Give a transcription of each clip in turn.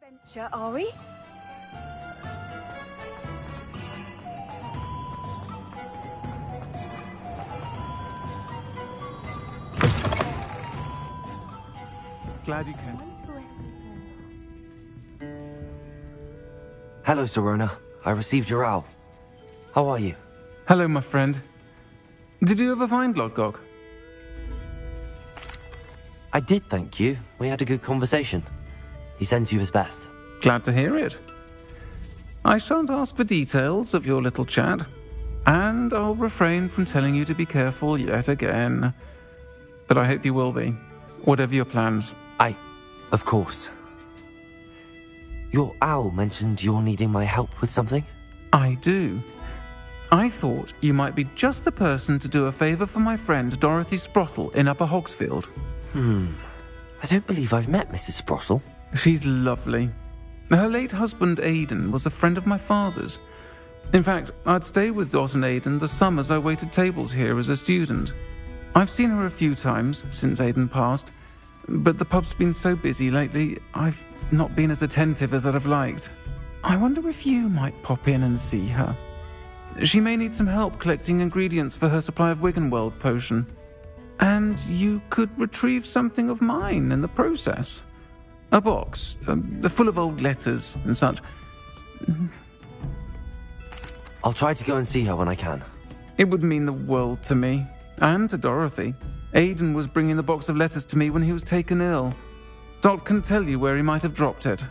Adventure, are we? Glad you came. Hello, Serona. I received your owl. How are you? Hello, my friend. Did you ever find Lodgok? I did, thank you. We had a good conversation. He sends you his best. Glad to hear it. I shan't ask for details of your little chat, and I'll refrain from telling you to be careful yet again. But I hope you will be, whatever your plans. Of course. Your owl mentioned you're needing my help with something? I do. I thought you might be just the person to do a favour for my friend Dorothy Sprottle in Upper Hogsfield. I don't believe I've met Mrs. Sprottle. She's lovely. Her late husband Aidan was a friend of my father's. In fact, I'd stay with Dot and Aidan the summers I waited tables here as a student. I've seen her a few times since Aidan passed, but the pub's been so busy lately, I've not been as attentive as I'd have liked. I wonder if you might pop in and see her. She may need some help collecting ingredients for her supply of Wiggenweld potion. And you could retrieve something of mine in the process. A box, full of old letters and such. I'll try to go and see her when I can. It would mean the world to me, and to Dorothy. Aidan was bringing the box of letters to me when he was taken ill. Dot can tell you where he might have dropped it.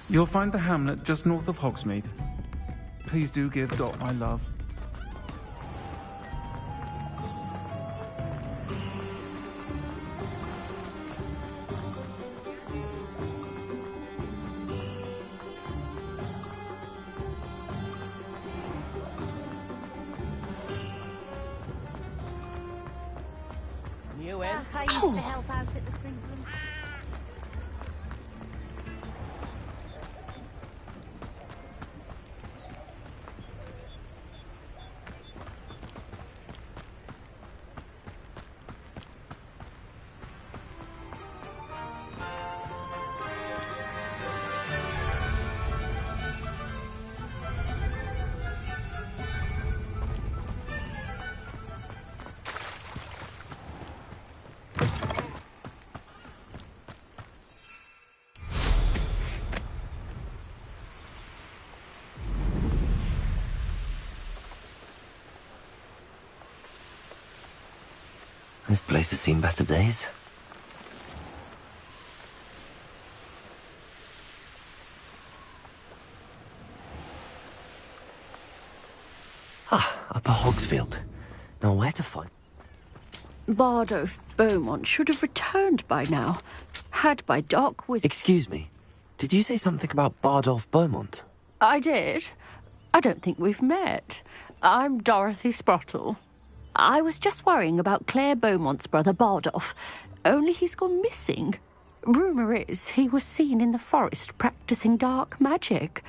You'll find the hamlet just north of Hogsmeade. Please do give Dot my love. I used to help out at the Crimson. This place has seen better days. Upper Hogsfield. Now where to find... Bardolph Beaumont should have returned by now. Had by Doc was... Excuse me. Did you say something about Bardolph Beaumont? I did. I don't think we've met. I'm Dorothy Sprottle. I was just worrying about Claire Beaumont's brother Bardolph, only he's gone missing. Rumour is he was seen in the forest practising dark magic.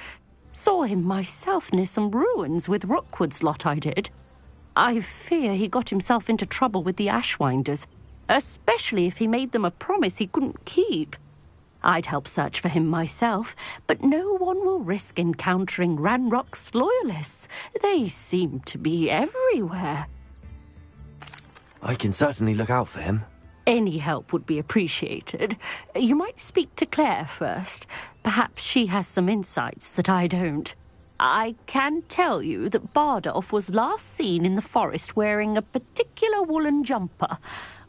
Saw him myself near some ruins with Rookwood's lot I did. I fear he got himself into trouble with the Ashwinders, especially if he made them a promise he couldn't keep. I'd help search for him myself, but no one will risk encountering Ranrock's loyalists. They seem to be everywhere. I can certainly look out for him. Any help would be appreciated. You might speak to Claire first. Perhaps she has some insights that I don't. I can tell you that Bardolph was last seen in the forest wearing a particular woolen jumper,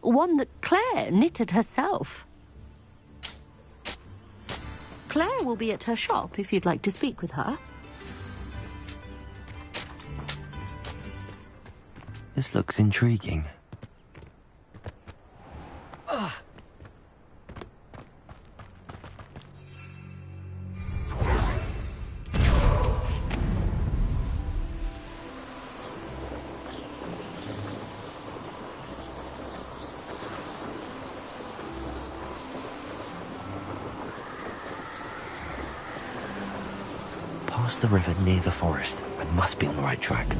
one that Claire knitted herself. Claire will be at her shop if you'd like to speak with her. This looks intriguing. Past the river near the forest. I must be on the right track.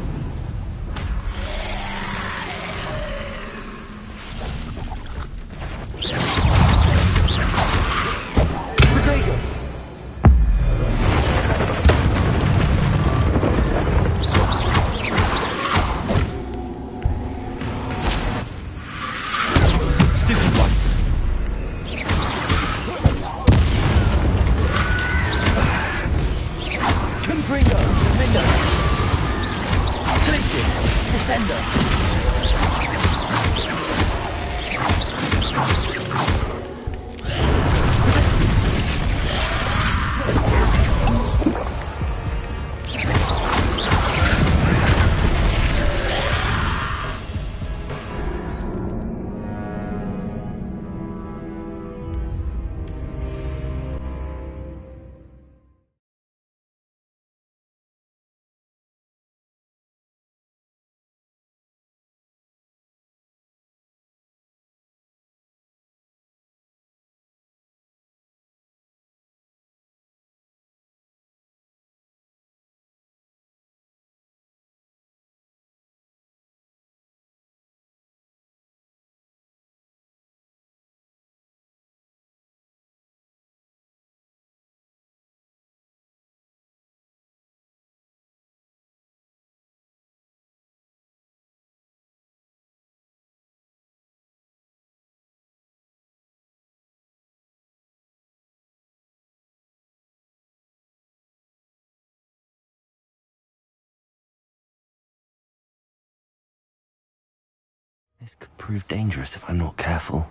This could prove dangerous if I'm not careful.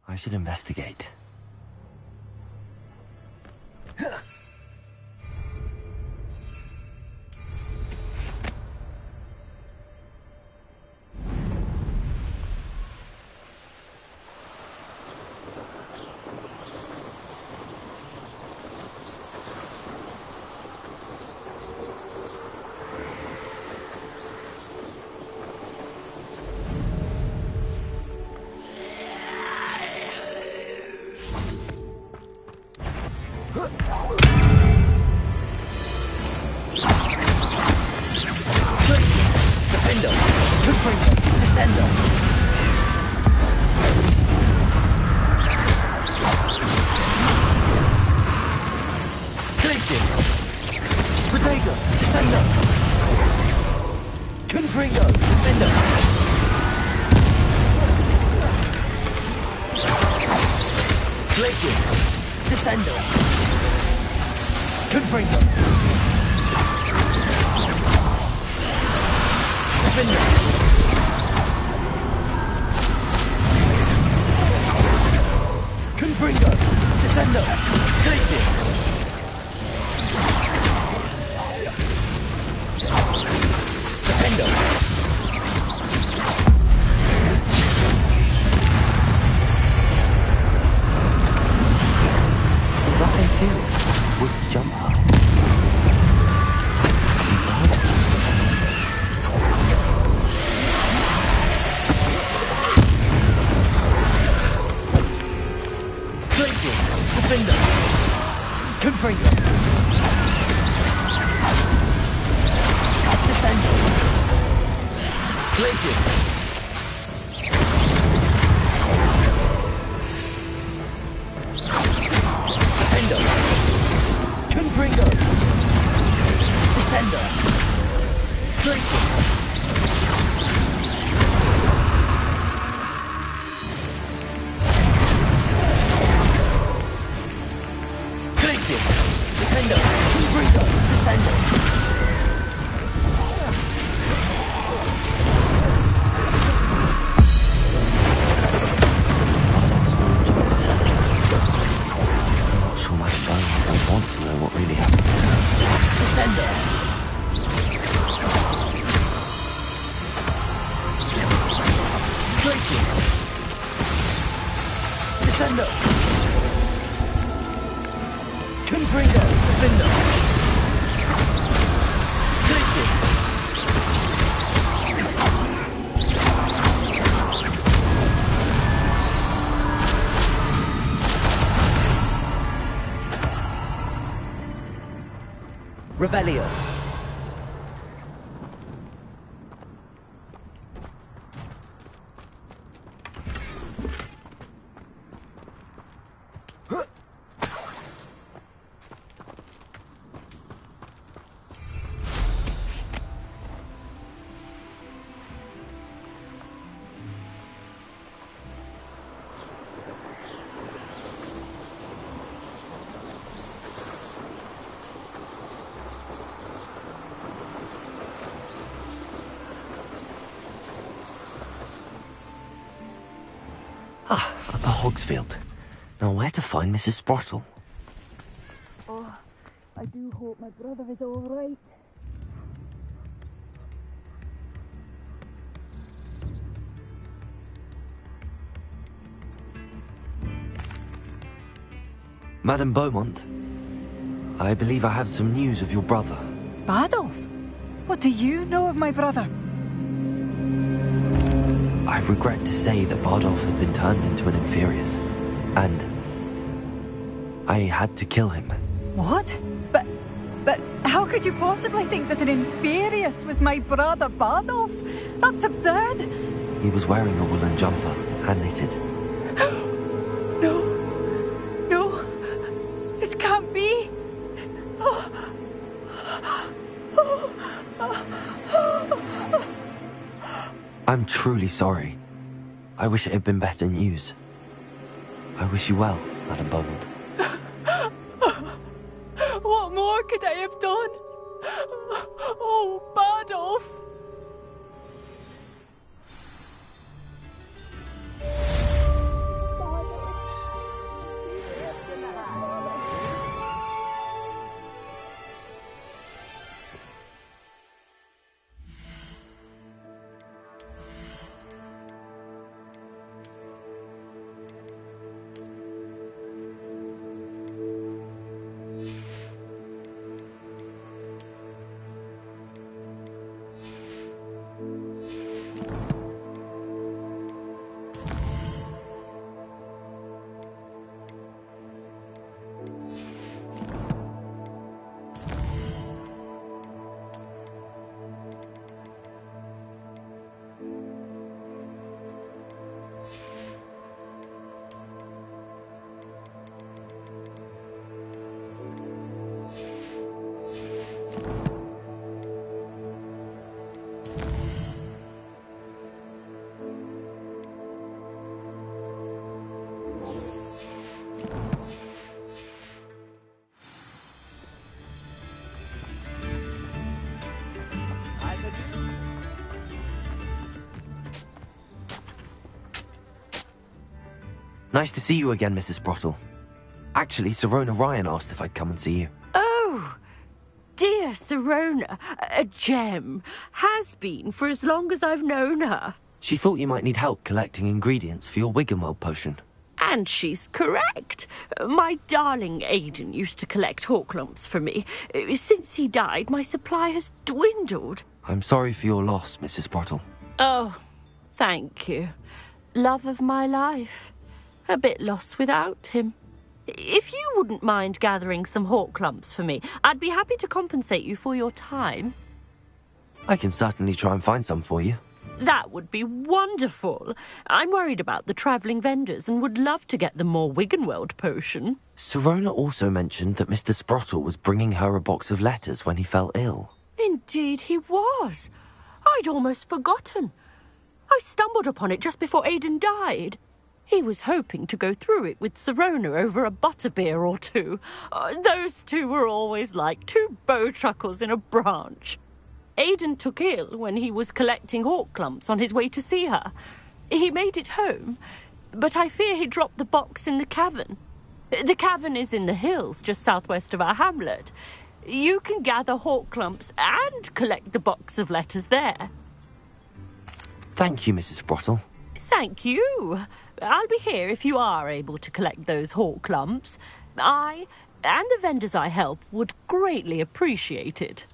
I should investigate. Defender! Confringo! Descender! Glacius! Protego! Descender! Confringo! Defender! Glacius! Descender! Confringo! Defender! Confringo! Descender! Glacius! Defender! Is that Inferius? With jumper? Glacius! Defender! Confringo! Descender! Glacius! Defender! Confringo! Descender! Glacius! Glacius! Defender! Confringo! Descender! I'm not sure my phone don't want to know what really happened. Descender! Glacius! Descender! Confringo! Defender! Glacius! Revelio! Ah, at the Hogsfield. Now where to find Mrs. Sprottle? Oh, I do hope my brother is all right. Madame Beaumont, I believe I have some news of your brother. Badolf? What do you know of my brother? I regret to say that Bardolph had been turned into an Inferius, and I had to kill him. What? But how could you possibly think that an Inferius was my brother Bardolf? That's absurd. He was wearing a woolen jumper, hand-knitted. No. No. This can't be. I'm truly sorry. I wish it had been better news. I wish you well, Madame Beaumont. What more could I have done? Oh, Bardolf. Nice to see you again, Mrs. Sprottle. Actually, Sirona Ryan asked if I'd come and see you. Oh, dear Sirona, a gem. Has been for as long as I've known her. She thought you might need help collecting ingredients for your Wiggenweld potion. And she's correct. My darling Aidan used to collect Hawklumps for me. Since he died, my supply has dwindled. I'm sorry for your loss, Mrs. Sprottle. Oh, thank you. Love of my life. A bit lost without him. If you wouldn't mind gathering some Hawklumps for me, I'd be happy to compensate you for your time. I can certainly try and find some for you. That would be wonderful. I'm worried about the travelling vendors and would love to get them more Wiggenweld potion. Sirona also mentioned that Mr. Sprottle was bringing her a box of letters when he fell ill. Indeed he was. I'd almost forgotten. I stumbled upon it just before Aidan died. He was hoping to go through it with Sirona over a butterbeer or two. Those two were always like two bowtruckles in a branch. Aidan took ill when he was collecting Hawklumps on his way to see her. He made it home, but I fear he dropped the box in the cavern. The cavern is in the hills just southwest of our hamlet. You can gather Hawklumps and collect the box of letters there. Thank you, Mrs. Sprottle. Thank you. I'll be here if you are able to collect those Hawklumps. I and the vendors I help would greatly appreciate it.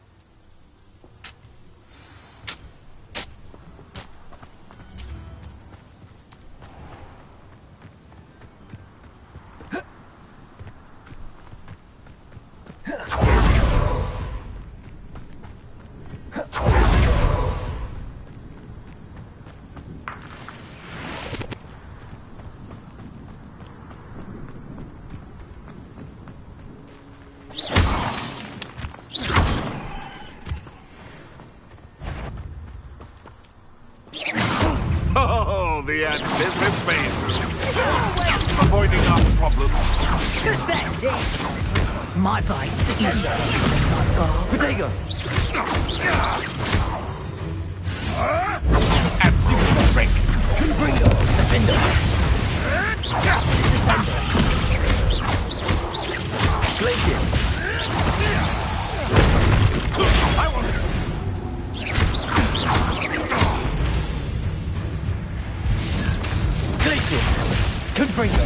Oh, the anticipation. Avoiding our problems. My bite. Descender. Potato! Absolute break. Confringo. Defender. Descender. Glacius! I want it. Glacius. Confringo.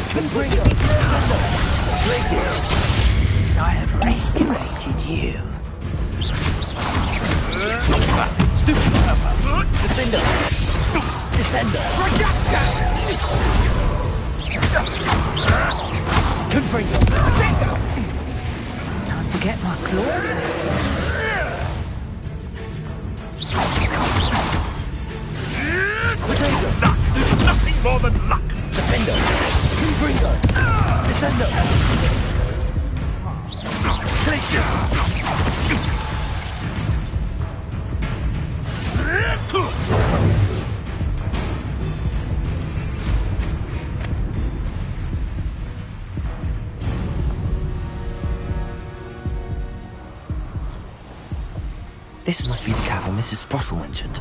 Confringo. Descender. Glacius. I have estimated you. Stupid pepper. Defender. Descender. Confringo. Time to get my claws out. Luck. There's nothing more than luck. Defender. Confringo. Descender. Glacius. This must be the cavern Mrs. Sprottle mentioned.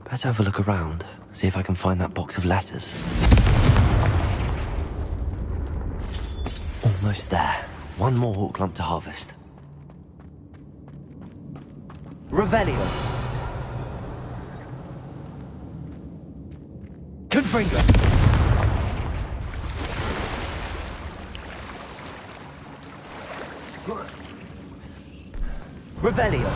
Better have a look around, see if I can find that box of letters. Almost there. One more Hawklump to harvest. Revelio. Confringo. Revelio.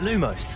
Lumos.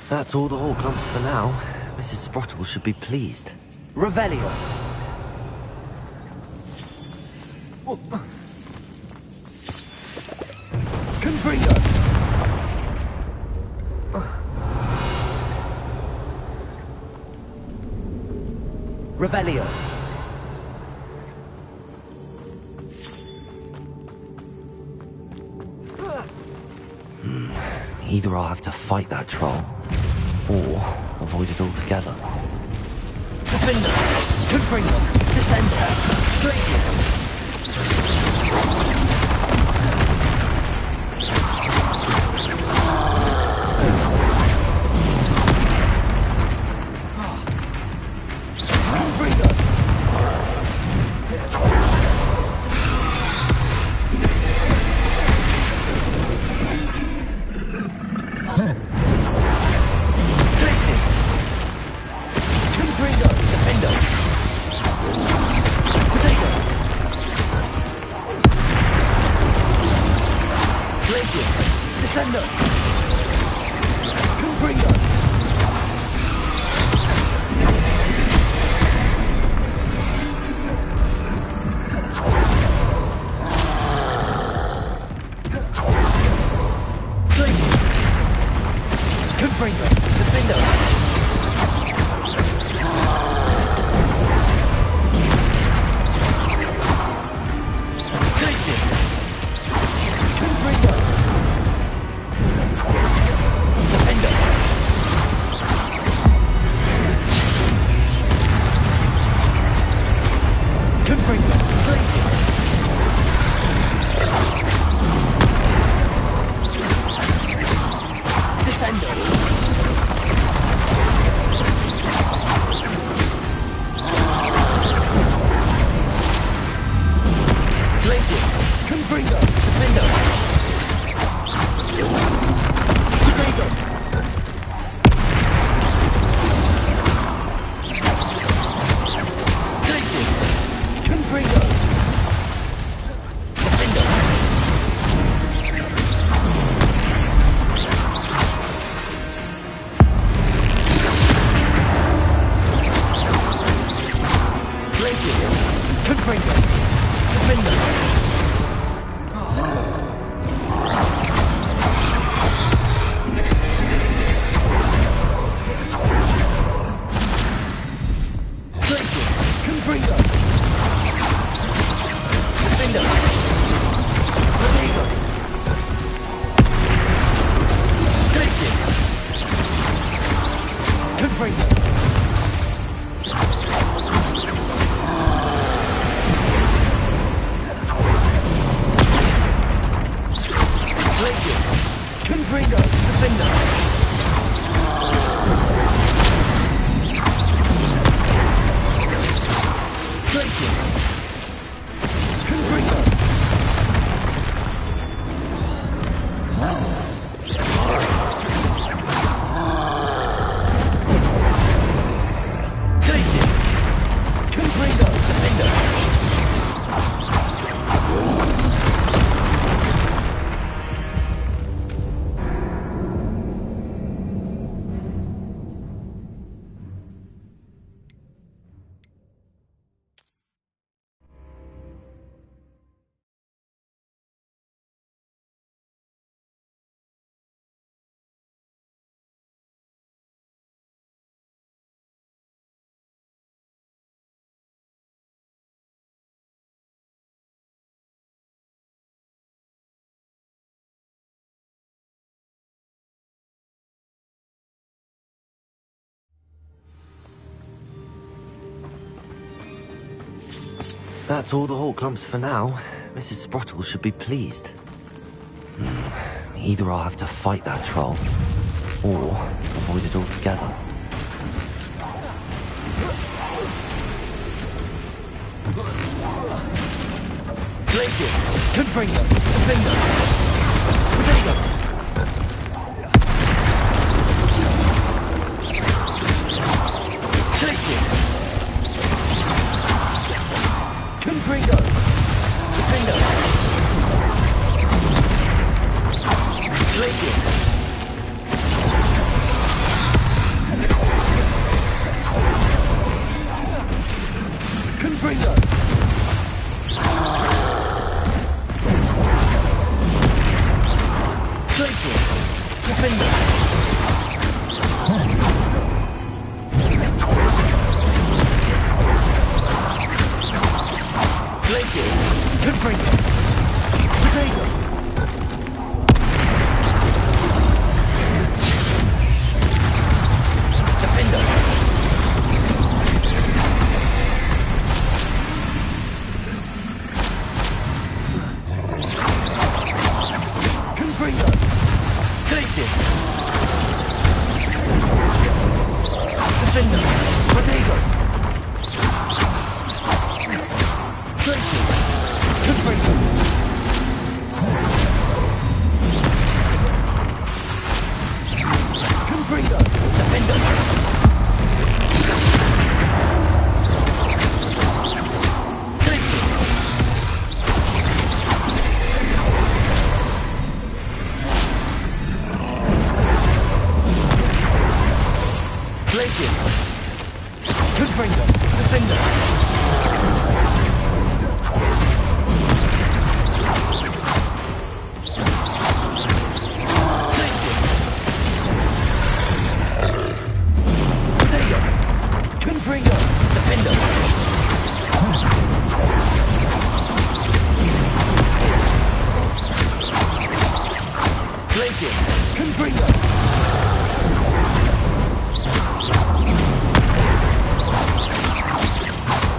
That's all the Horcrux for now. Mrs. Sprottle should be pleased. Revelio. Confringo. Revelio. Either I'll have to fight that troll, or avoid it altogether. Defender. Confringo. Descender. Glacier. Descender. Confringo. Glacier. Confringo. Defender. Glacier. Confringo. Confringo. That's all the Hawk lumps for now. Mrs. Sprottle should be pleased. Either I'll have to fight that troll, or avoid it altogether. Glacius! Confringo! Defender! Potato! Glacius! Confringo! Defender! Glacius! Confringo! Glacius! Defender! Glacius! Confringo! Potato! Defender! Confringo! Glacius! Defender! Potato! Glacius! Confringo! Confringo! Defender! Glacius! Confringo! Defender! Glacius! Potato! Confringo! Defender! Glacius! Confringo!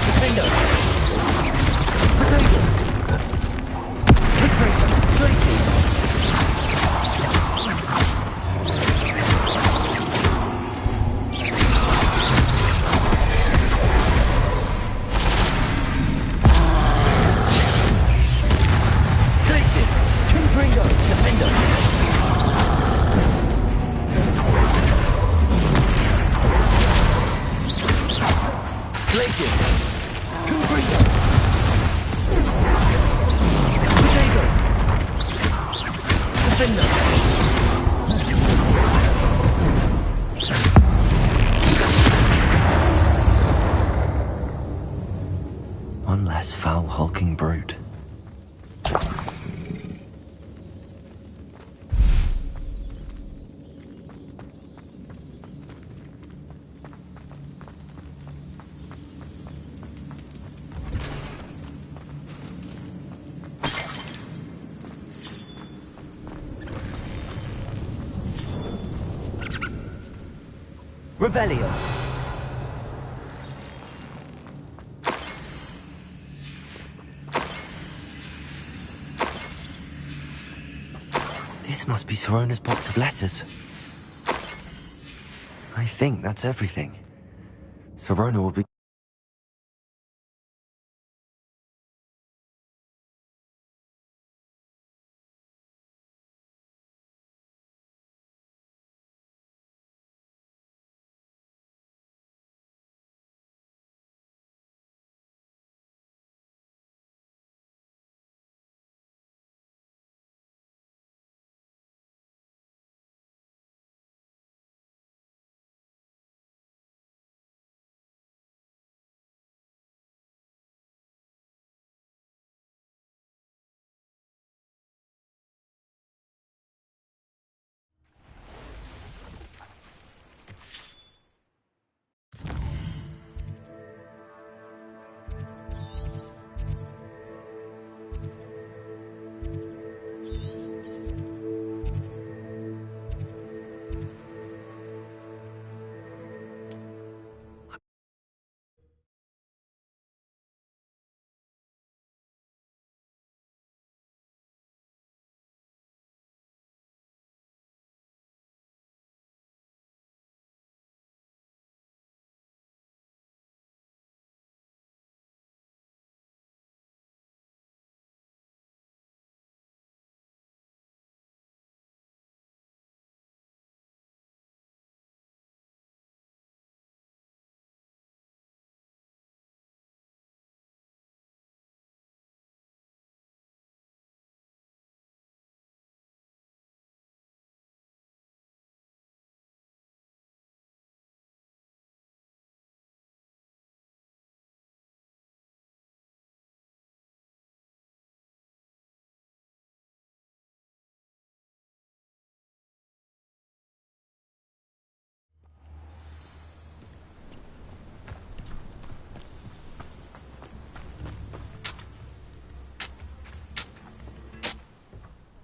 Defender! Potato! Confringo! Glacius! Glacius! Confringo! Defender! Glacius! Confringo! Potato! Defender! One less foul hulking brute. Revelio! This must be Sorona's box of letters. I think that's everything. Sorona will be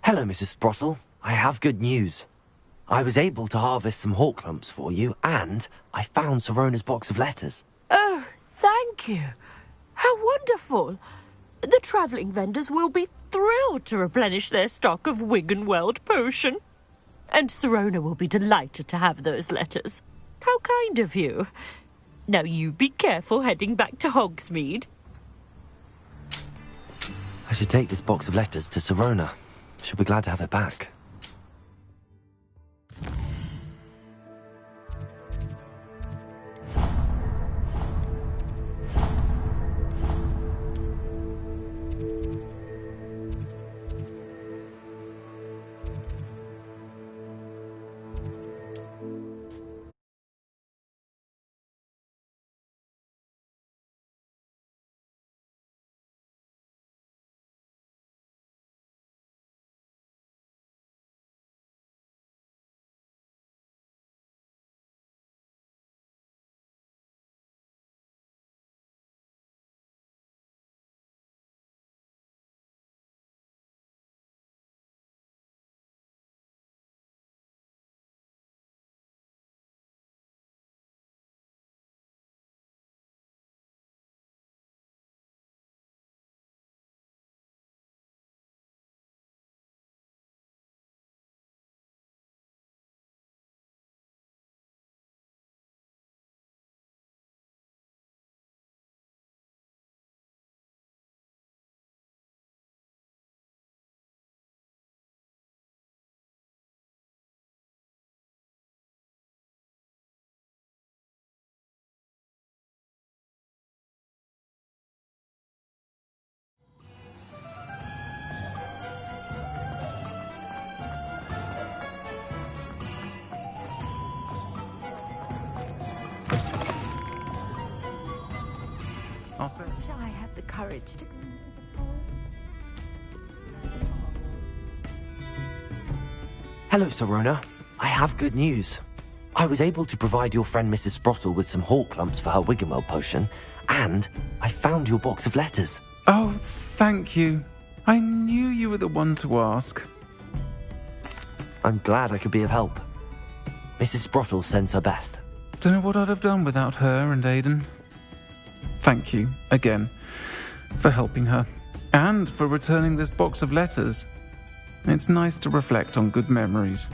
Hello, Mrs. Sprottle. I have good news. I was able to harvest some hawk lumps for you, and I found Sorona's box of letters. Oh, thank you. How wonderful. The travelling vendors will be thrilled to replenish their stock of Wiggenweld potion. And Sirona will be delighted to have those letters. How kind of you. Now you be careful heading back to Hogsmeade. I should take this box of letters to Sirona. She'll be glad to have it back. I'll say. Shall I have the courage to... Hello, Sirona. I have good news. I was able to provide your friend Mrs. Sprottle with some hawk lumps for her Wiggenweld potion, and I found your box of letters. Oh, thank you. I knew you were the one to ask. I'm glad I could be of help. Mrs. Sprottle sends her best. Don't know what I'd have done without her and Aidan. Thank you, again, for helping her, and for returning this box of letters. It's nice to reflect on good memories.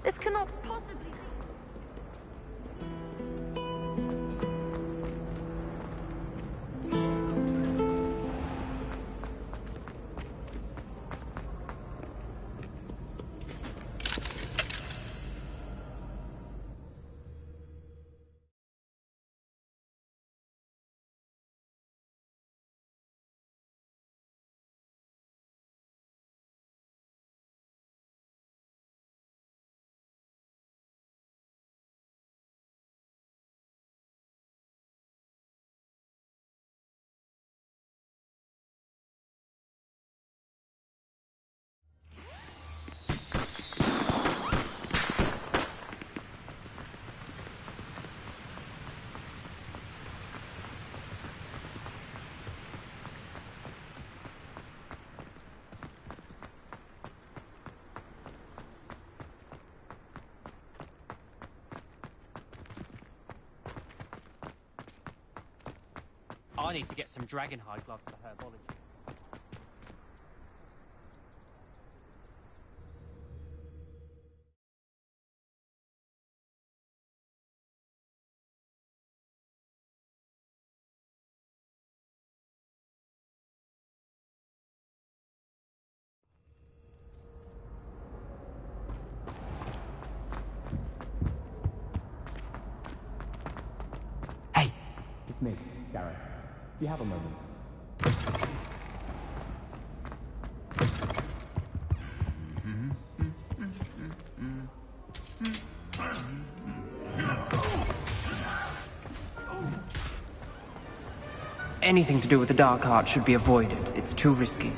This cannot possibly be. I need to get some dragonhide gloves for herbology. Hey, It's me, Gareth. Do you have a moment? Anything to do with the Dark Art should be avoided. It's too risky.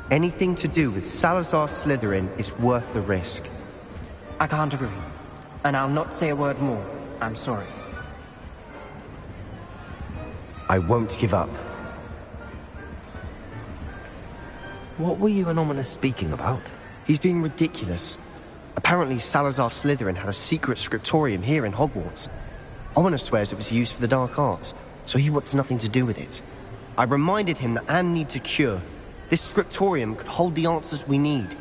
Anything to do with Salazar Slytherin is worth the risk. I can't agree. And I'll not say a word more. I'm sorry. I won't give up. what were you and Ominous speaking about? He's being ridiculous. Apparently Salazar Slytherin had a secret scriptorium here in Hogwarts. Ominous swears it was used for the dark arts, so he wants nothing to do with it. I reminded him that Anne needs a cure. This scriptorium could hold the answers we need.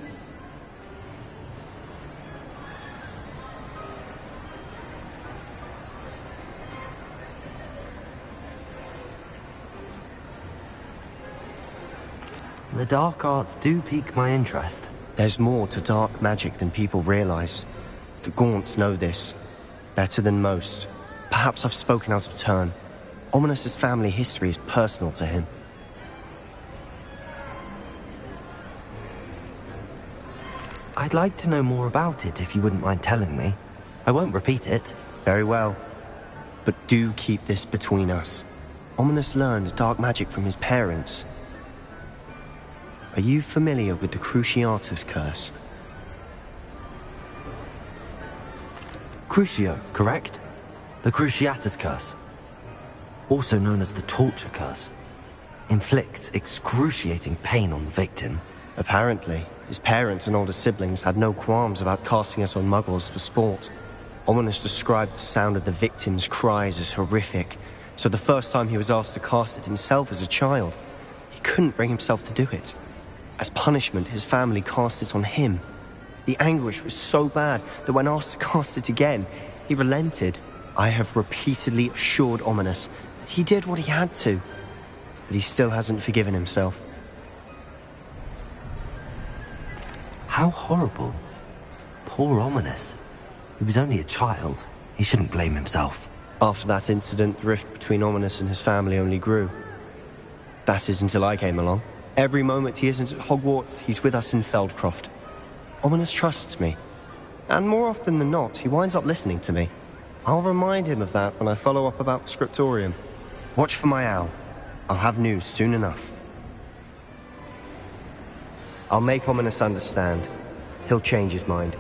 The dark arts do pique my interest. There's more to dark magic than people realize. The Gaunts know this. Better than most. Perhaps I've spoken out of turn. Ominous's family history is personal to him. I'd like to know more about it if you wouldn't mind telling me. I won't repeat it. Very well. But do keep this between us. Ominous learned dark magic from his parents. Are you familiar with the Cruciatus curse? Crucio, correct? The Cruciatus curse. Also known as the torture curse. Inflicts excruciating pain on the victim. Apparently, his parents and older siblings had no qualms about casting it on muggles for sport. Ominous described the sound of the victim's cries as horrific, so the first time he was asked to cast it himself as a child, he couldn't bring himself to do it. As punishment, his family cast it on him. The anguish was so bad that when asked to cast it again, he relented. I have repeatedly assured Ominous that he did what he had to, but he still hasn't forgiven himself. How horrible. Poor Ominous. He was only a child. He shouldn't blame himself. After that incident, the rift between Ominous and his family only grew. That is until I came along. Every moment he isn't at Hogwarts, he's with us in Feldcroft. Ominous trusts me. And more often than not, he winds up listening to me. I'll remind him of that when I follow up about the scriptorium. Watch for my owl. I'll have news soon enough. I'll make Ominous understand. He'll change his mind.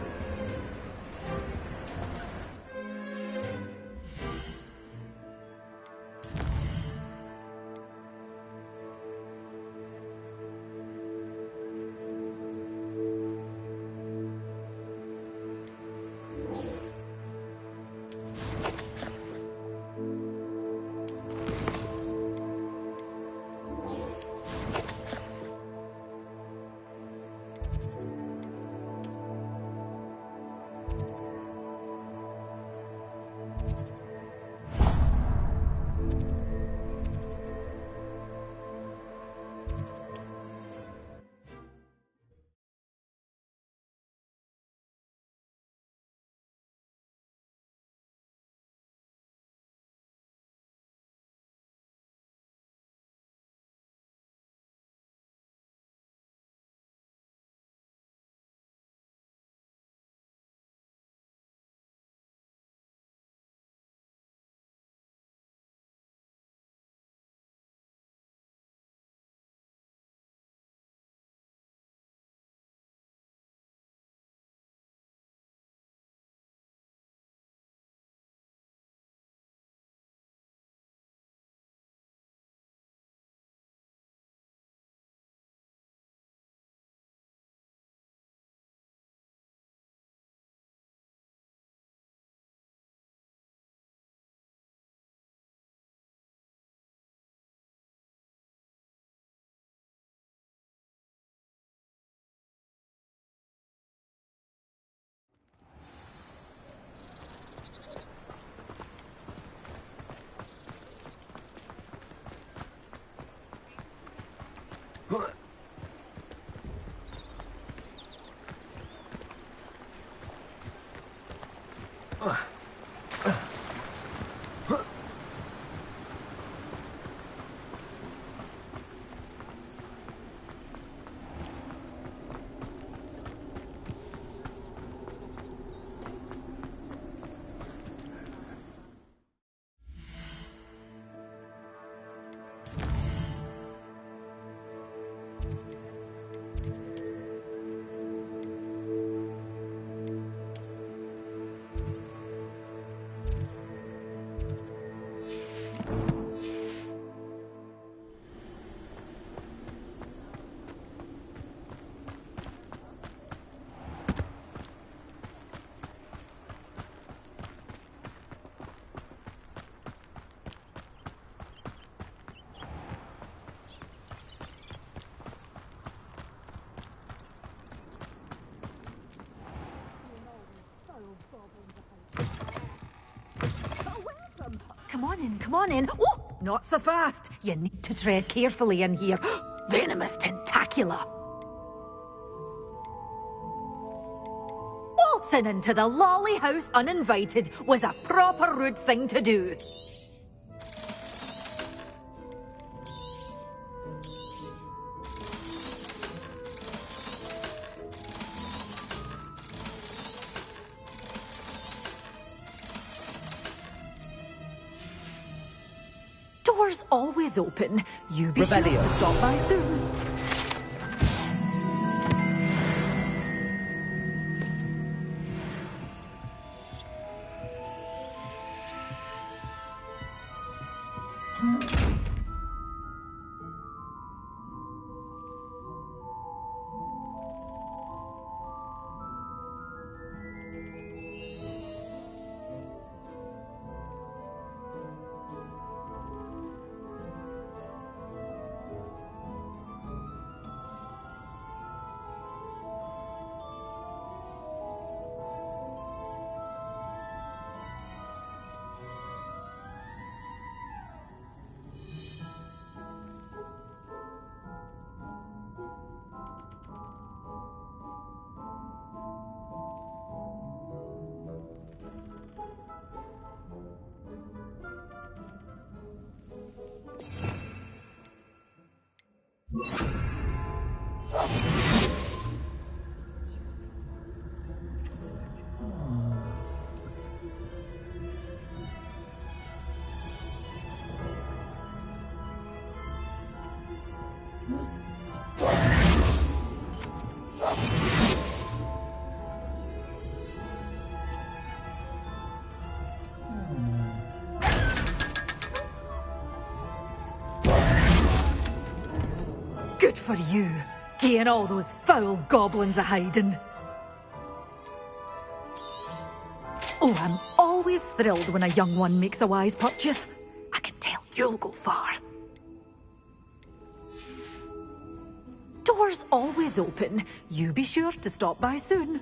Come on in. Oh, not so fast. You need to tread carefully in here. Venomous tentacula. Waltzing into the lolly house uninvited was a proper rude thing to do. Doors always open. You be sure to stop by soon. Good for you, getting all those foul goblins a-hiding. Oh, I'm always thrilled when a young one makes a wise purchase. I can tell you'll go far. Doors always open. You be sure to stop by soon.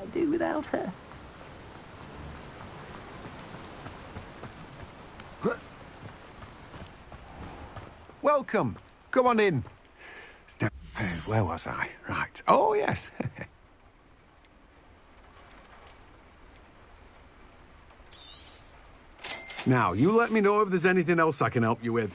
can't do without her. Welcome. Come on in. Where was I? Right. Oh, yes. Now, you let me know if there's anything else I can help you with.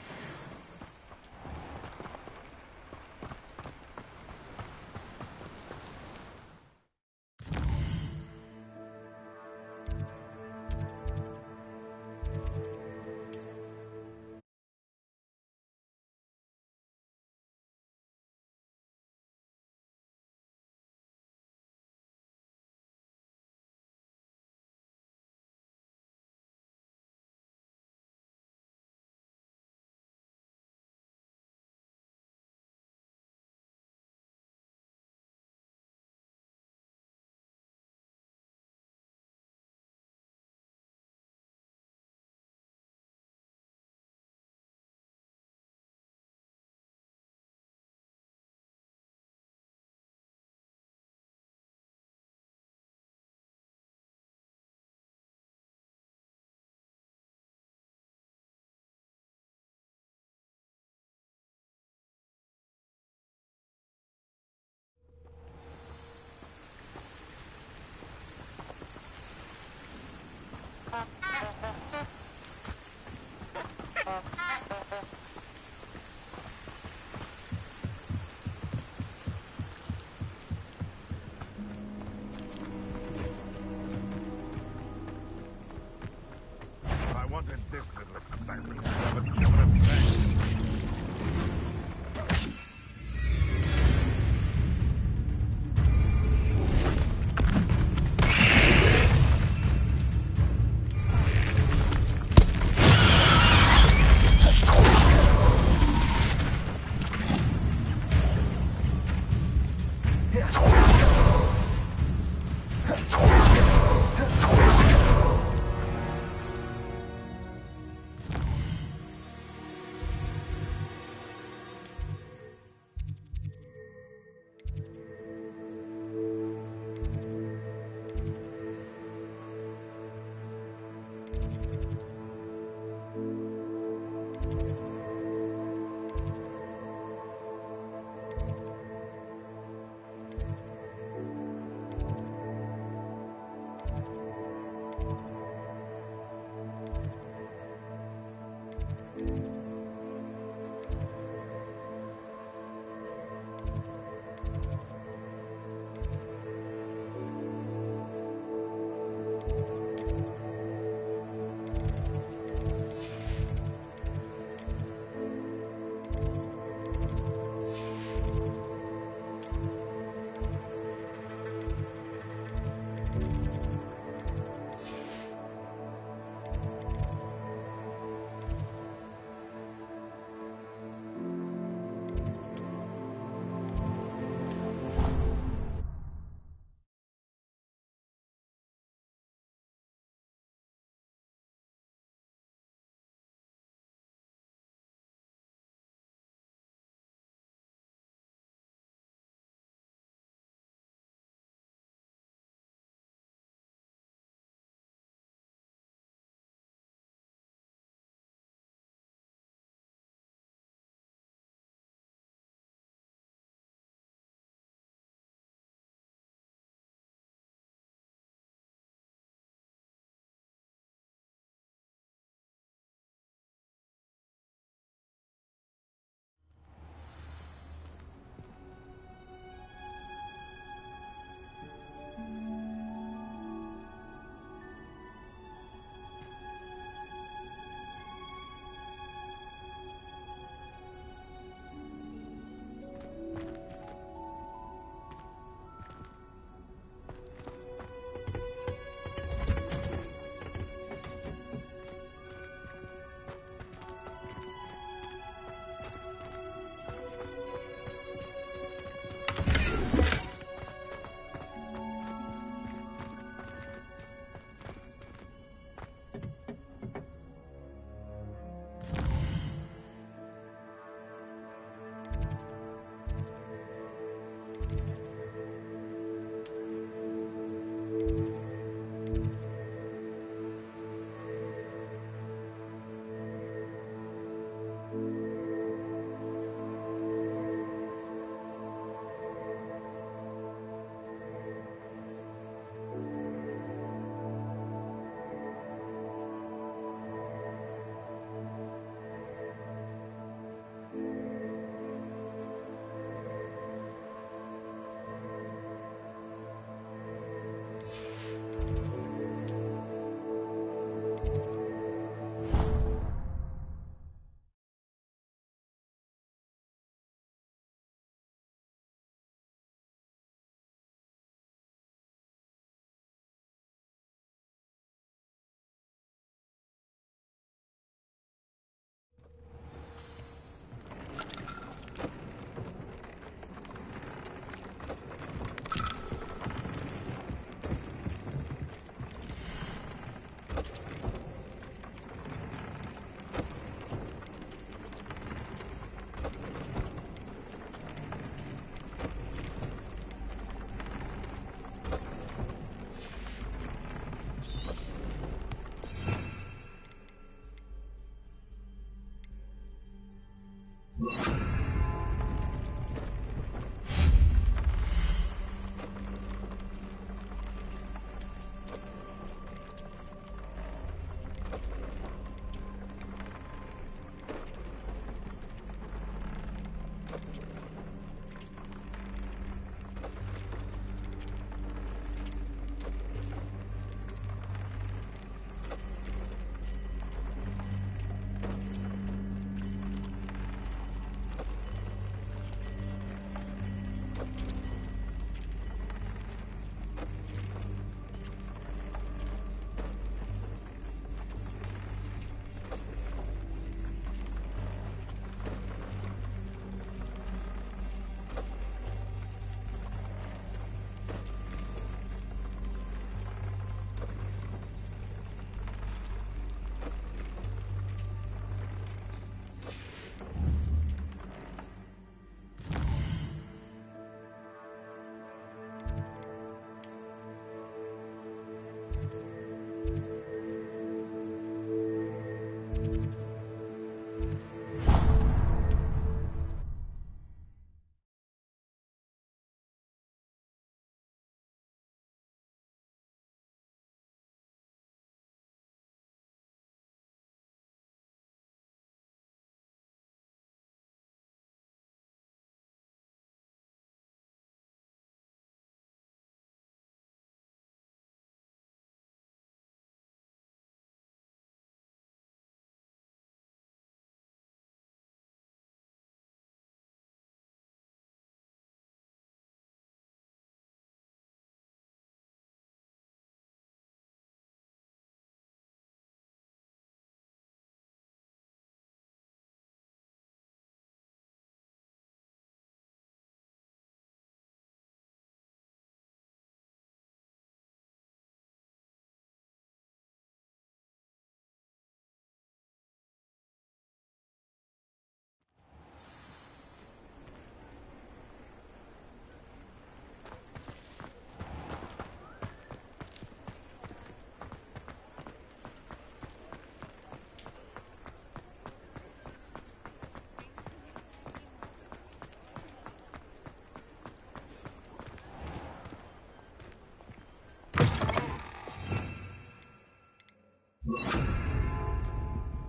I wanted this little excitement. I haven't given him thanks.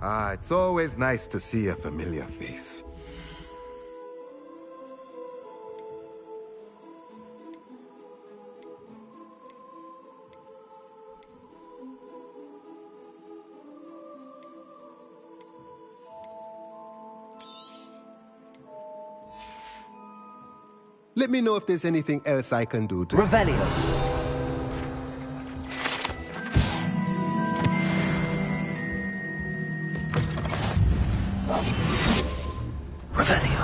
Ah, it's always nice to see a familiar face. Let me know if there's anything else I can do to... Revelio. Revelio.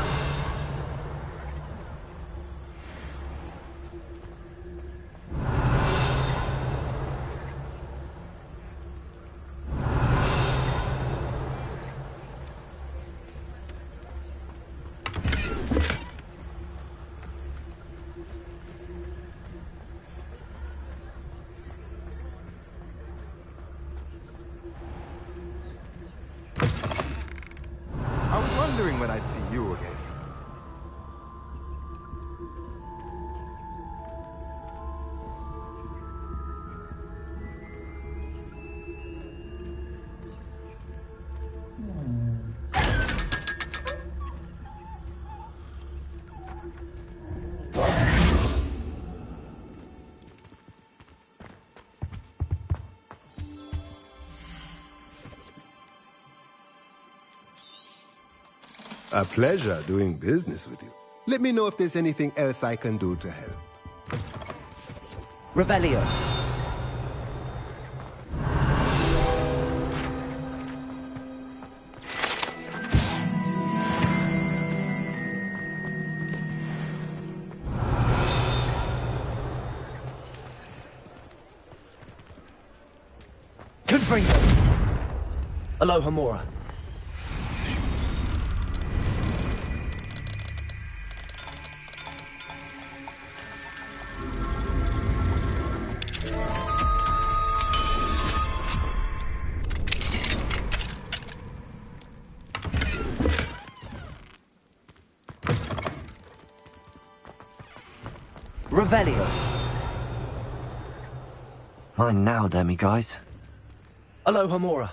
I was wondering when I'd see you again. A pleasure doing business with you. Let me know if there's anything else I can do to help. Revelio. Confringo. Aloha Mora. Revelio. Mine now, demiguise. Aloha Mora.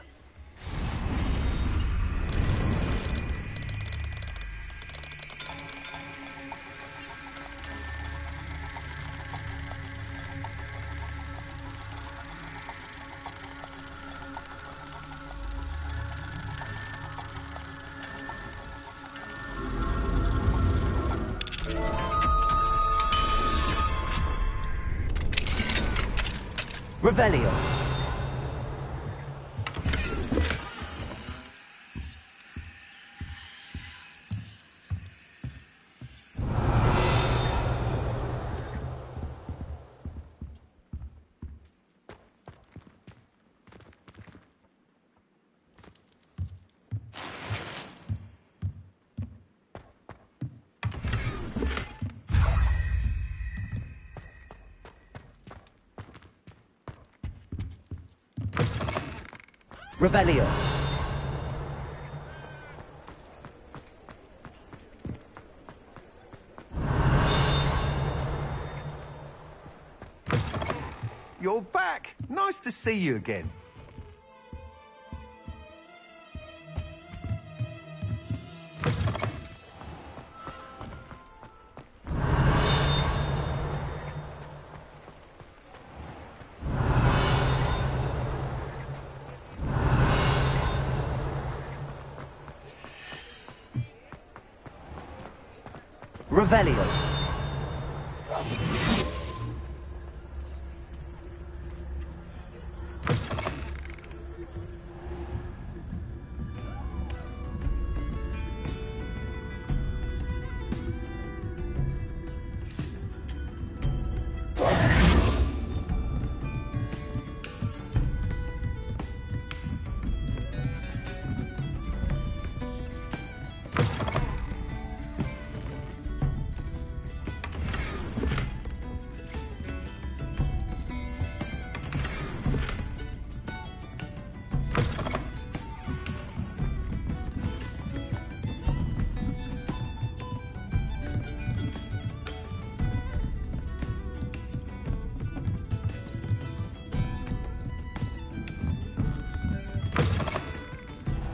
Revelio. Revelio. you're back. Nice to see you again. Revelio.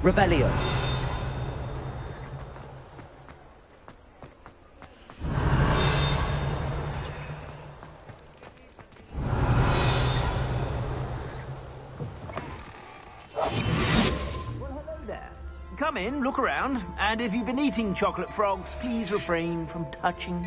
Revelio. Come in, look around, and if you've been eating chocolate frogs, please refrain from touching.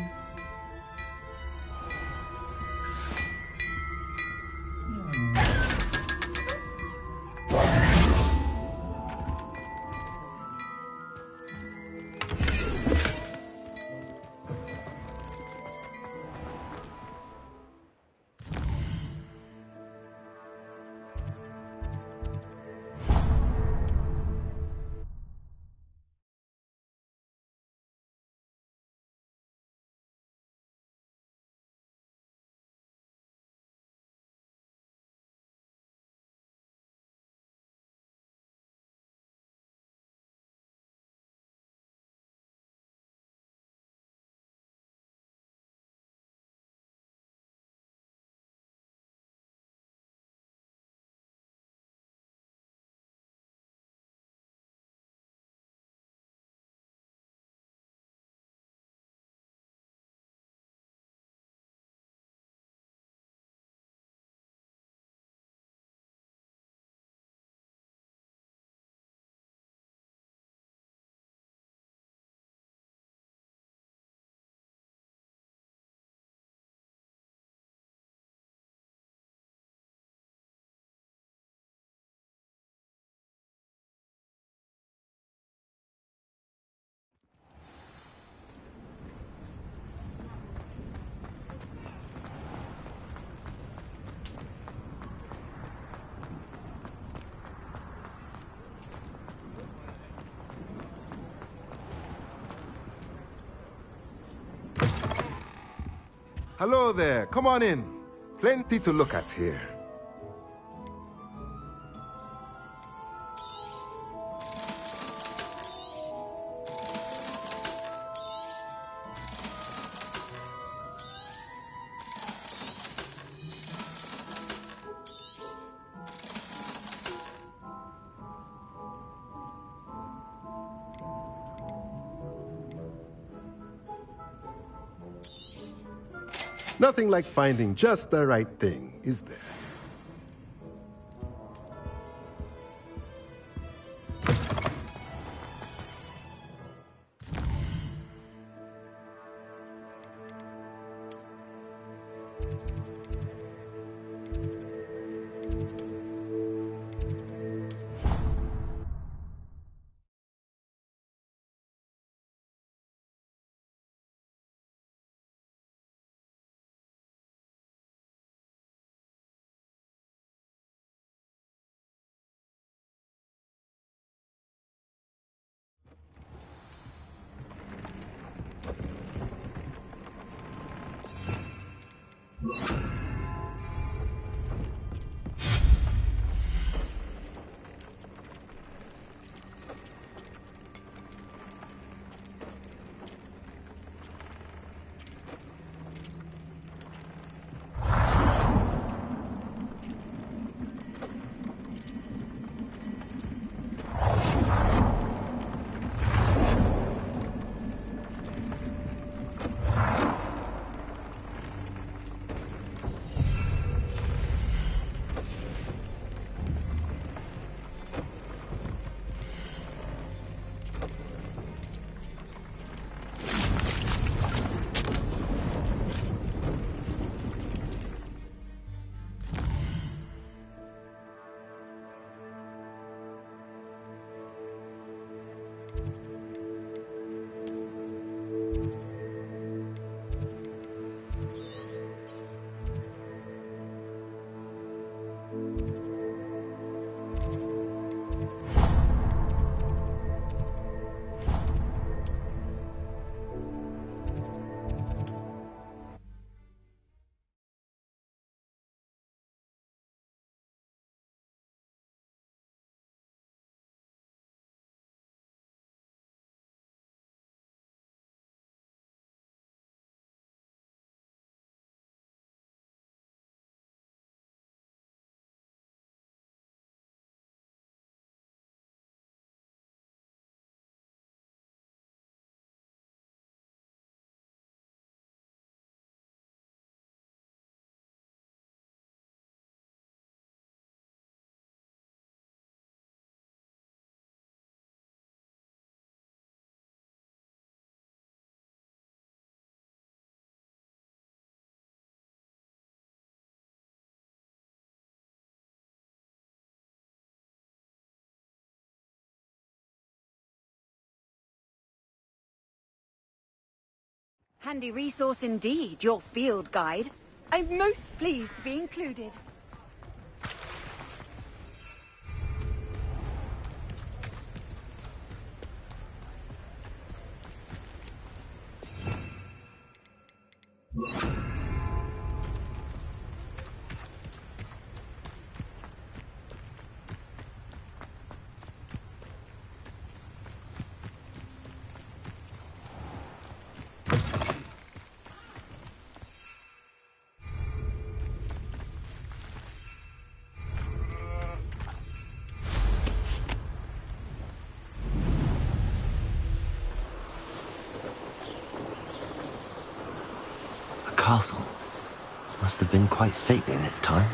Hello there, come on in. Plenty to look at here. Nothing like finding just the right thing, is there? Handy resource indeed, your field guide. I'm most pleased to be included. Castle must have been quite stately in its time.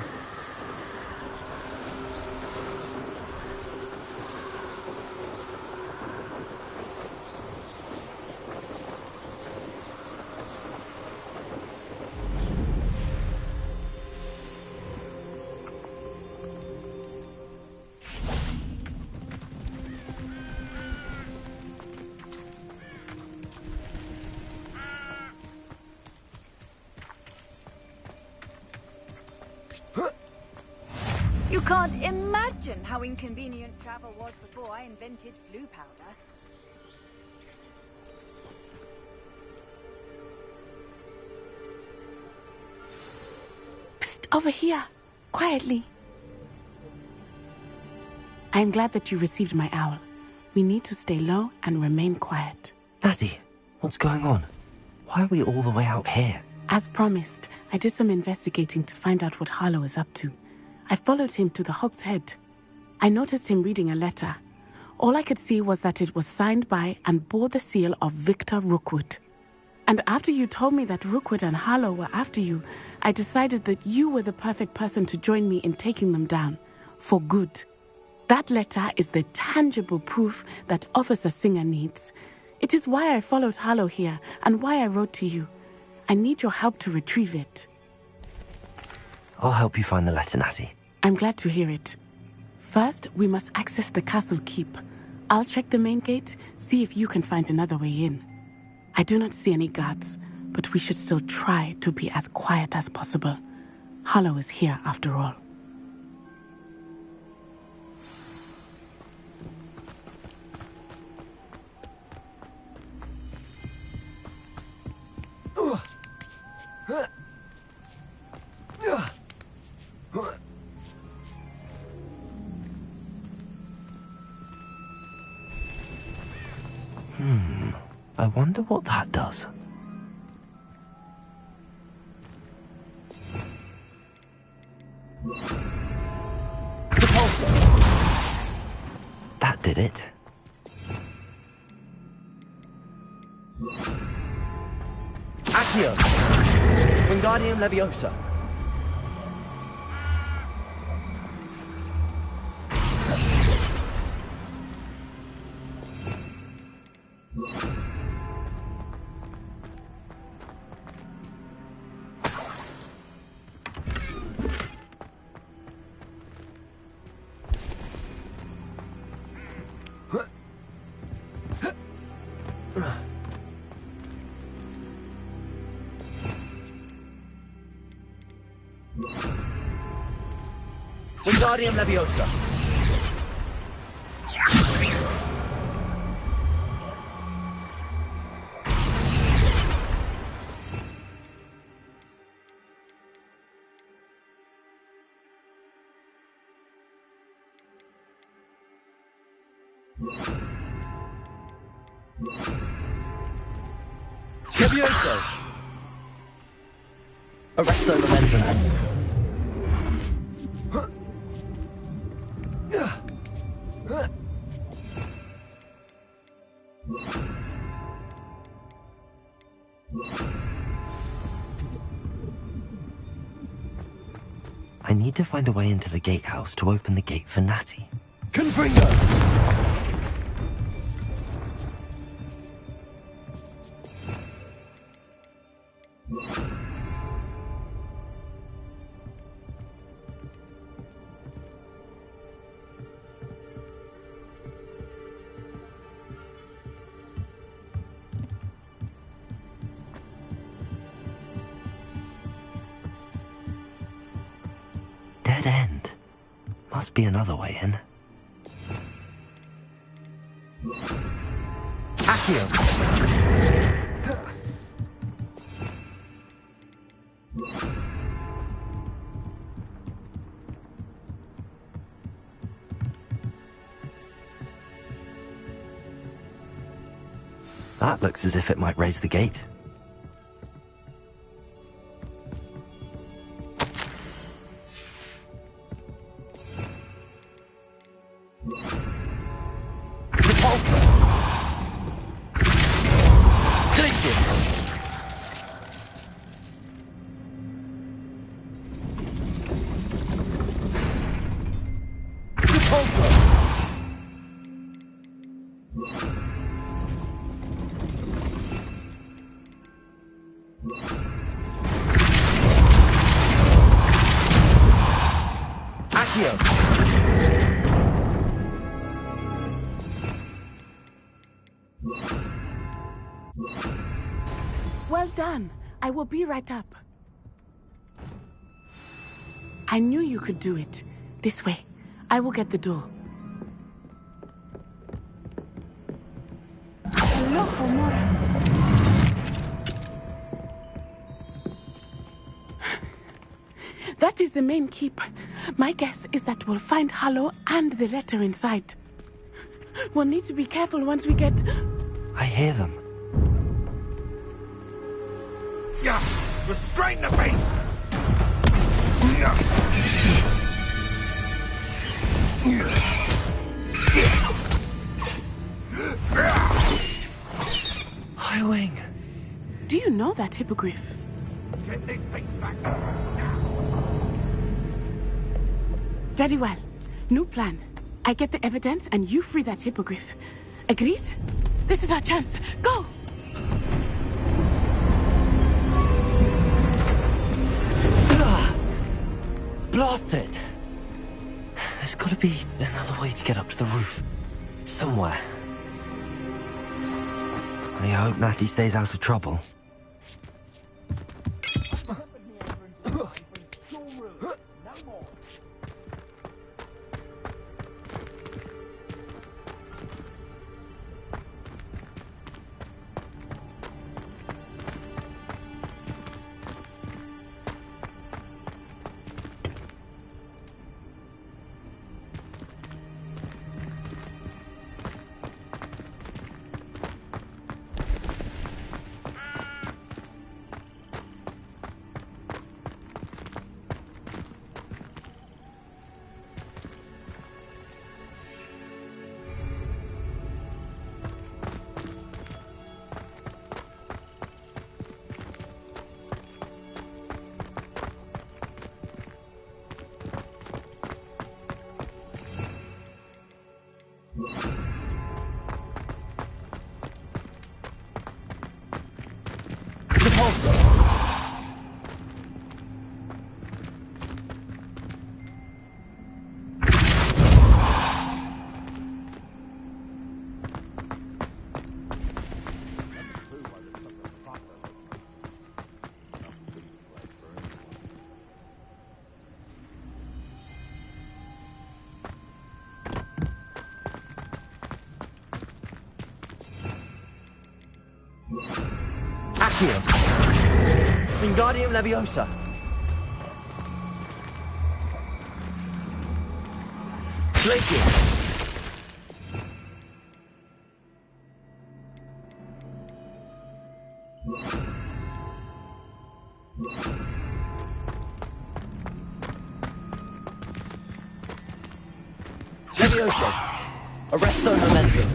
You can't imagine how inconvenient travel was before I invented flu powder. Psst, over here. Quietly. I'm glad that you received my owl. We need to stay low and remain quiet. Natty, what's going on? Why are we all the way out here? As promised, I did some investigating to find out what Harlow is up to. I followed him to the Hog's Head. I noticed him reading a letter. All I could see was that it was signed by and bore the seal of Victor Rookwood. And after you told me that Rookwood and Harlow were after you, I decided that you were the perfect person to join me in taking them down. For good. That letter is the tangible proof that Officer Singer needs. It is why I followed Harlow here and why I wrote to you. I need your help to retrieve it. I'll help you find the letter, Natty. I'm glad to hear it. First, we must access the castle keep. I'll check the main gate, see if you can find another way in. I do not see any guards, but we should still try to be as quiet as possible. Harlow is here after all. I wonder what that does. That did it. Accio! Wingardium Leviosa! Wingardium Leviosa! Levioso! Arresto Momentum! I need to find a way into the gatehouse to open the gate for Natty. Confringo! dead end. Must be another way in. Accio! That looks as if it might raise the gate. Well done. I will be right up. I knew you could do it. This way. I will get the door. Hello, Homura. That is the main keep. My guess is that we'll find Harlow and the letter inside. We'll need to be careful once we get... I hear them. Yeah, restrain the beast! Highwing. Do you know that hippogriff? Get this thing back. Very well. New plan. I get the evidence and you free that hippogriff. Agreed? This is our chance. Go! Blasted! There's gotta be another way to get up to the roof. Somewhere. I hope Natty stays out of trouble. Accio. Wingardium Leviosa. Glacius. Leviosa. Arresto Momentum.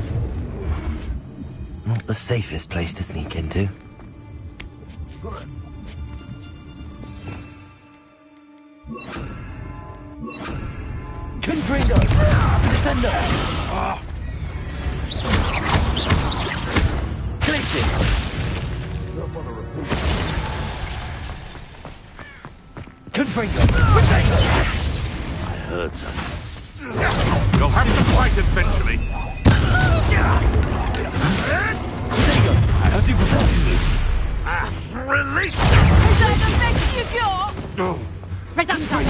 Not the safest place to sneak into. Confringo! Descendo! Glacius! Confringo! I heard something. You'll have to fight eventually. Confringo! As you prefer. Release! Is that the thing you got? Oh. Redundant!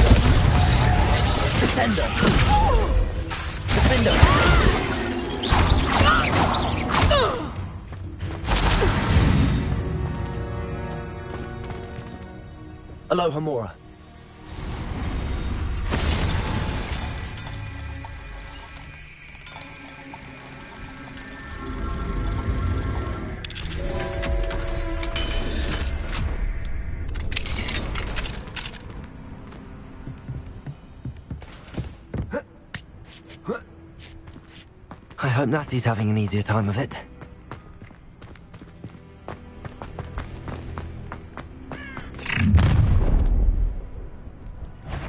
Aloha Mora. I hope Natty's having an easier time of it.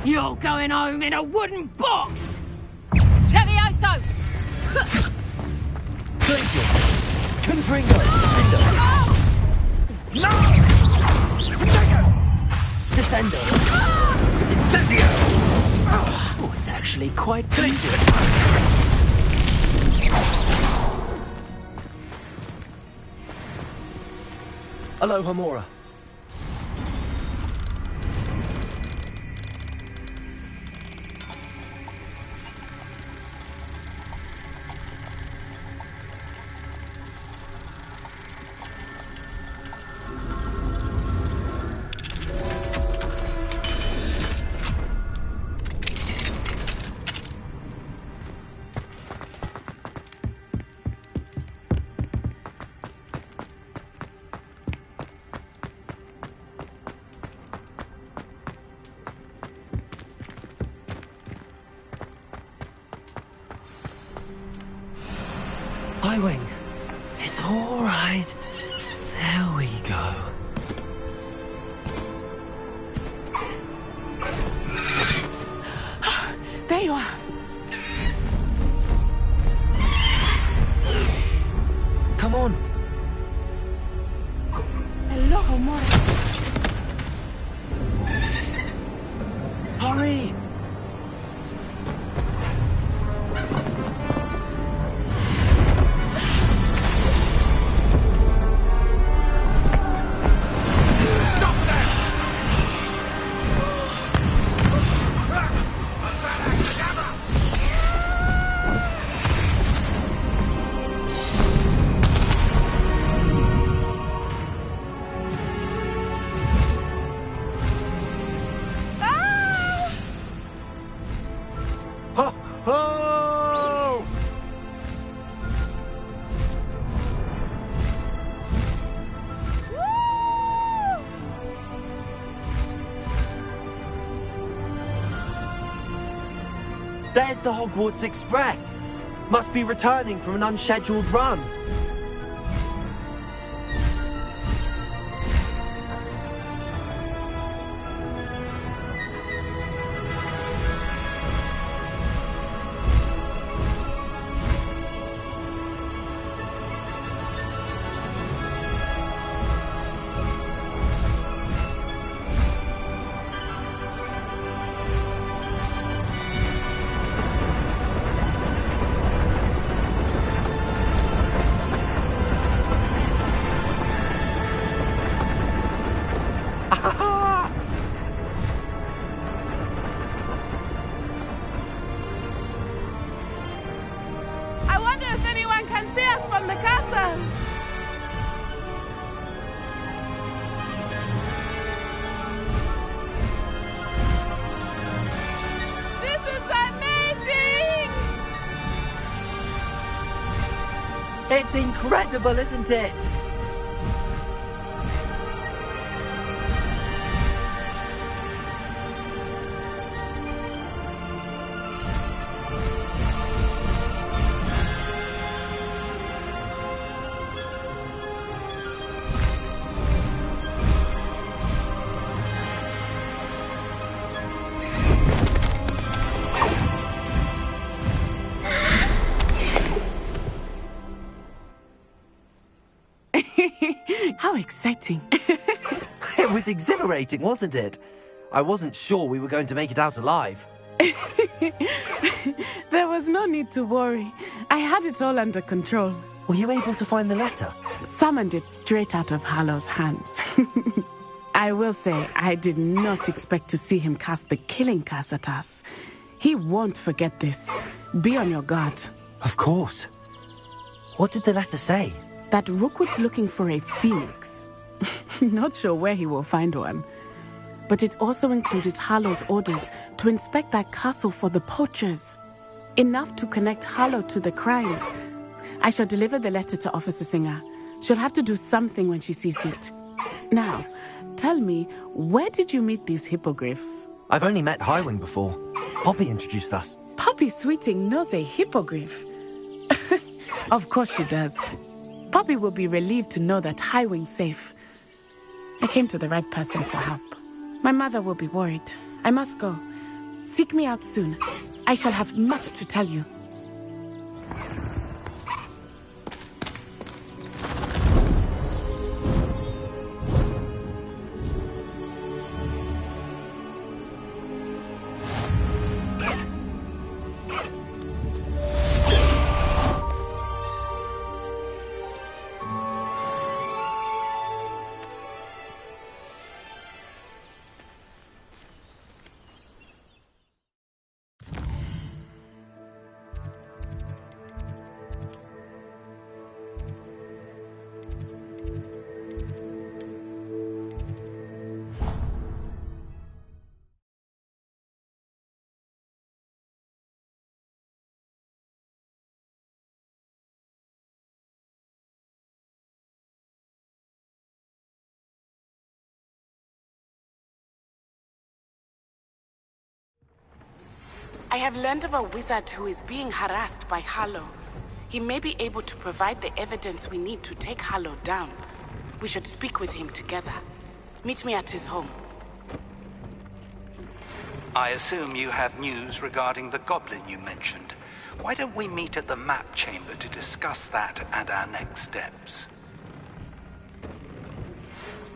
You're going home in a wooden box! Levioso! Glacier! Confringo! No! Descendo! Incensio! Oh, it's actually quite Glacier! Aloha Mora. Wing. It's all right. There we go. There you are. Come on. Aloha Mora. Hurry! There's the Hogwarts Express. Must be returning from an unscheduled run. I wonder if anyone can see us from the castle. This is amazing! It's incredible, isn't it? How exciting. It was exhilarating, wasn't it? I wasn't sure we were going to make it out alive. There was no need to worry. I had it all under control. Were you able to find the letter? Summoned it straight out of Harlow's hands. I will say, I did not expect to see him cast the killing curse at us. He won't forget this. Be on your guard. Of course. What did the letter say? That Rookwood's looking for a phoenix. Not sure where he will find one. but it also included Harlow's orders to inspect that castle for the poachers. Enough to connect Harlow to the crimes. I shall deliver the letter to Officer Singer. She'll have to do something when she sees it. Now, tell me, where did you meet these hippogriffs? I've only met Highwing before. Poppy introduced us. Poppy Sweeting knows a hippogriff. Of course she does. Poppy will be relieved to know that Highwing's safe. I came to the right person for help. My mother will be worried. I must go. Seek me out soon. I shall have much to tell you. I have learned of a wizard who is being harassed by Harlow. He may be able to provide the evidence we need to take Harlow down. We should speak with him together. Meet me at his home. I assume you have news regarding the goblin you mentioned. Why don't we meet at the map chamber to discuss that and our next steps?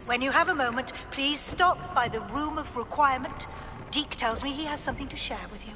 When you have a moment, please stop by the Room of Requirement. Deke tells me he has something to share with you.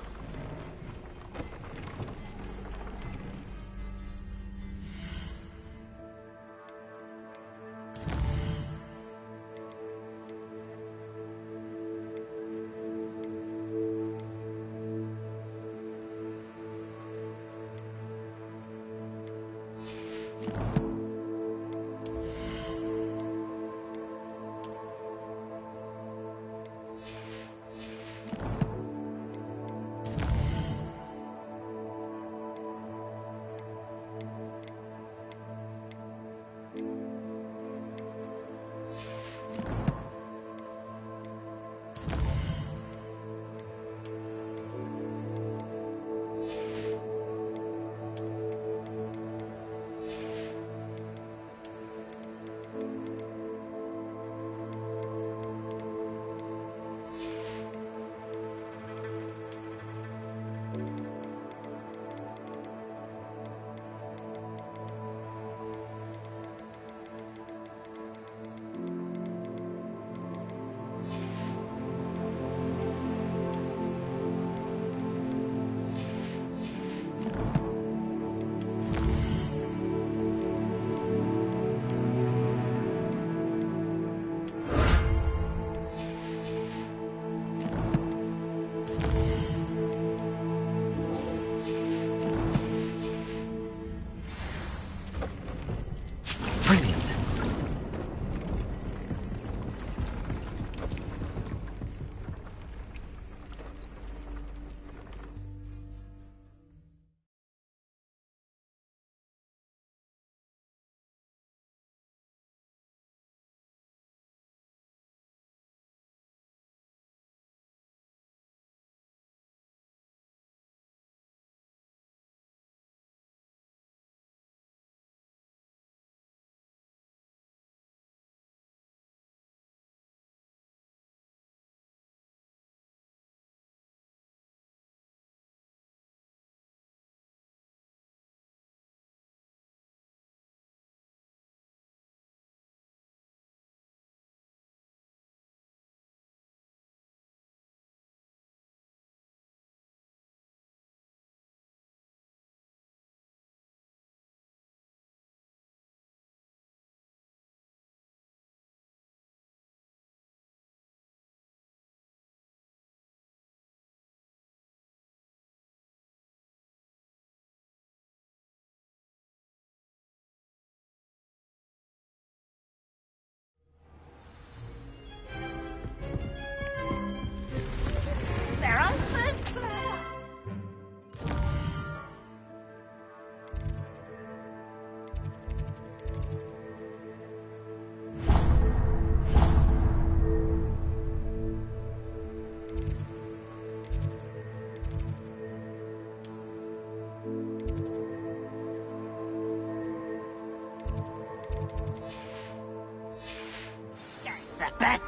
best.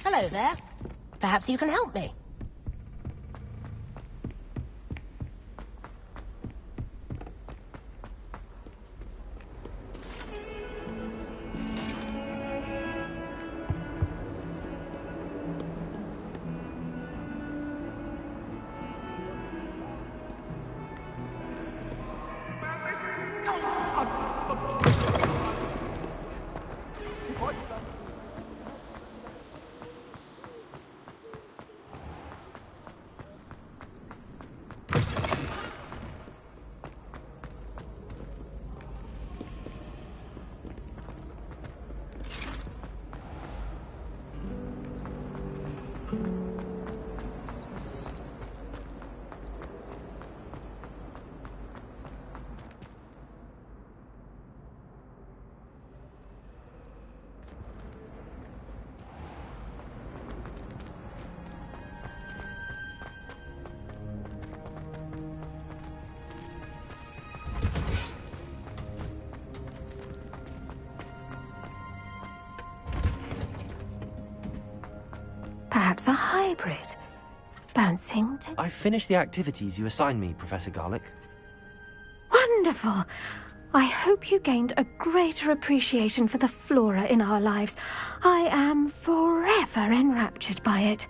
Hello there. Perhaps you can help me. Perhaps a hybrid. Bouncing to... I've finished the activities you assigned me, Professor Garlick. Wonderful! I hope you gained a greater appreciation for the flora in our lives. I am forever enraptured by it.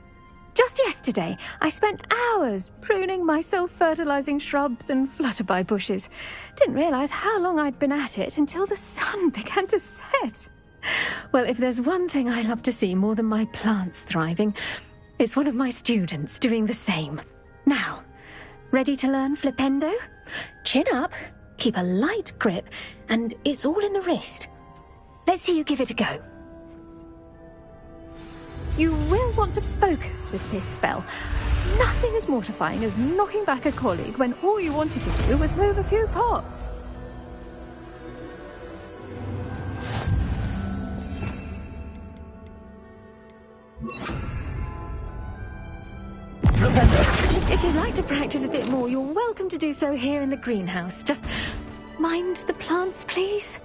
Just yesterday, I spent hours pruning my self-fertilizing shrubs and flutterby bushes. Didn't realize how long I'd been at it until the sun began to set. Well, if there's one thing I love to see more than my plants thriving, it's one of my students doing the same. Now, ready to learn Flipendo? Chin up, keep a light grip, and it's all in the wrist. Let's see you give it a go. You will want to focus with this spell. Nothing as mortifying as knocking back a colleague when all you wanted to do was move a few pots. If you'd like to practice a bit more, you're welcome to do so here in the greenhouse. Just mind the plants, please.